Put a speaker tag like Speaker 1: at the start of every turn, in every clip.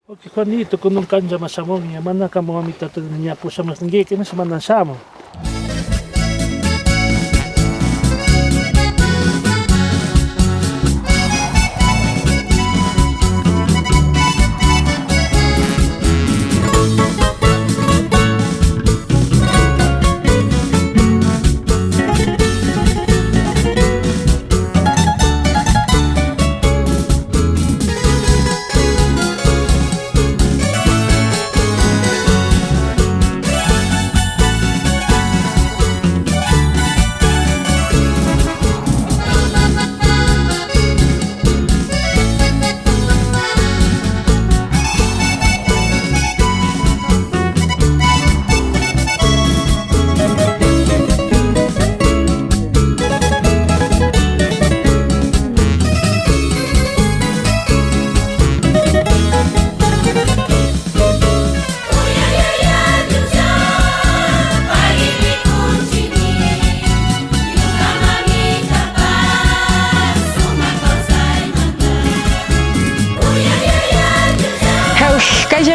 Speaker 1: Okay, Juanito, kung nung kanja masamong niya, mana ka mga mitatan niya po sa mas nanggigit na sa manasamo.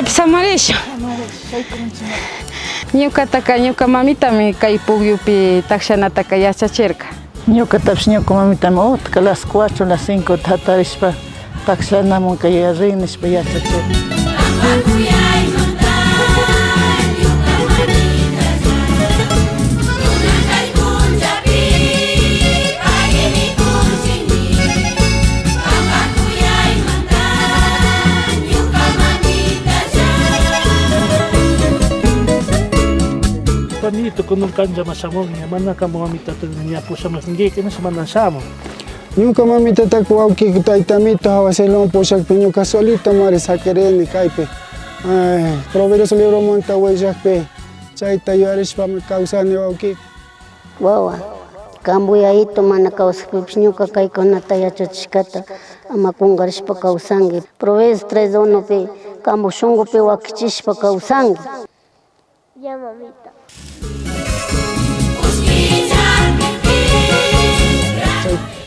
Speaker 2: Samarisha. Ñuka mamitami kay pugyupi takshanata yachachirka.
Speaker 3: Ñuka mamitami utka las 4, las 5 tatarishpa takshanamun kay rinishpa yachachirka.
Speaker 1: Juanito, kung nung kanja masamong niya, mana ka mga mitatan niya po sa mas nanggigit na sa manasamo.
Speaker 4: Ñuka mamita wauki taytamito hawasilon pushak ñuka solito mari saquireni kaypi. Proveros libro monta huellakpi chayta yuyarishpami kawsani wauki.
Speaker 5: Wawa, kambuyayito mana kawsapipish ñuka kaykunata yachachishkata ama kungarishpa kawsanki. Proveros 3:1pi kambu shungupi wakichishpa kawsanki.
Speaker 6: Ya, mamita.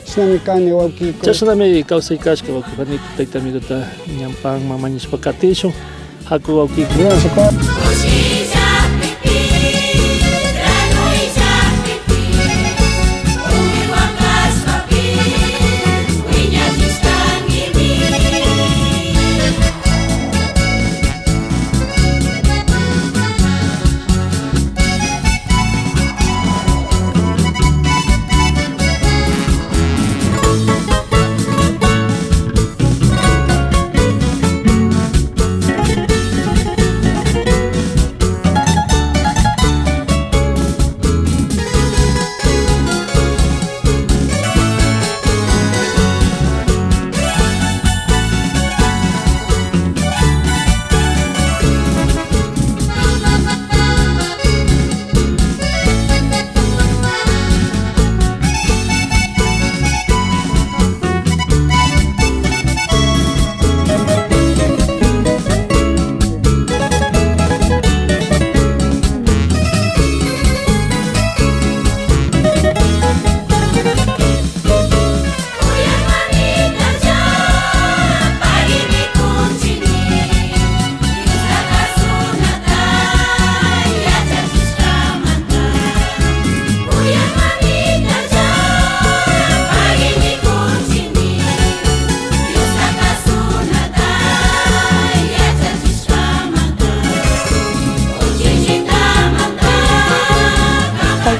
Speaker 4: Sinami kani wauki.
Speaker 1: Chasanami kausay kashka wauki Juanito taytamito ta ñampang mamanyis pakatisyo haku wauki.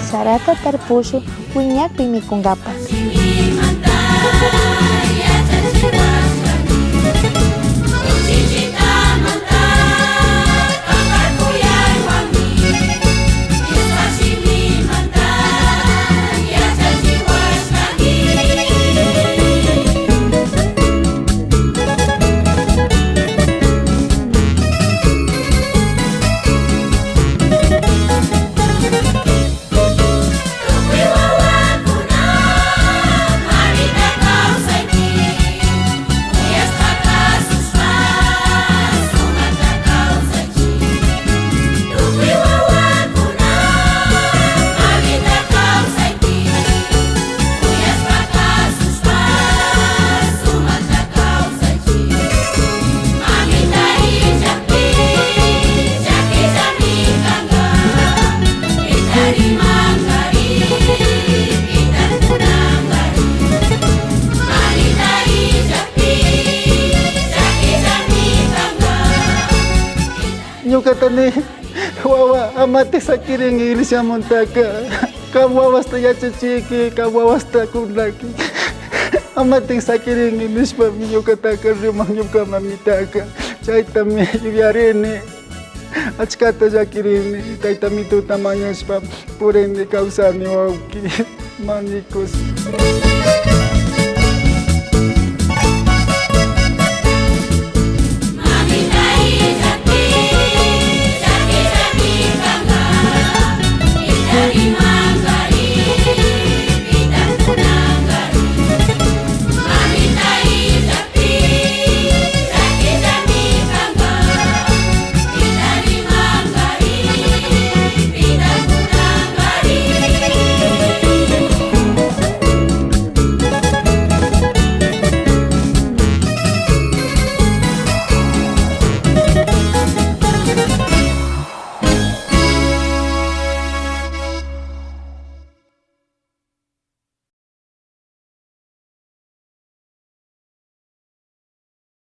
Speaker 6: Sarata tarpushu wiñakpi mikungapas.
Speaker 4: ñukatani wawa amati sakirin iglesia montaka kawawas ta yachachiki kawawas ta kunlaki amati sakirin iglesia ñukataka rimaq ñuka mamitaka chaytami yuyarini achkata llakirini taytamituta mañashpa purini kawsani wawki manikus.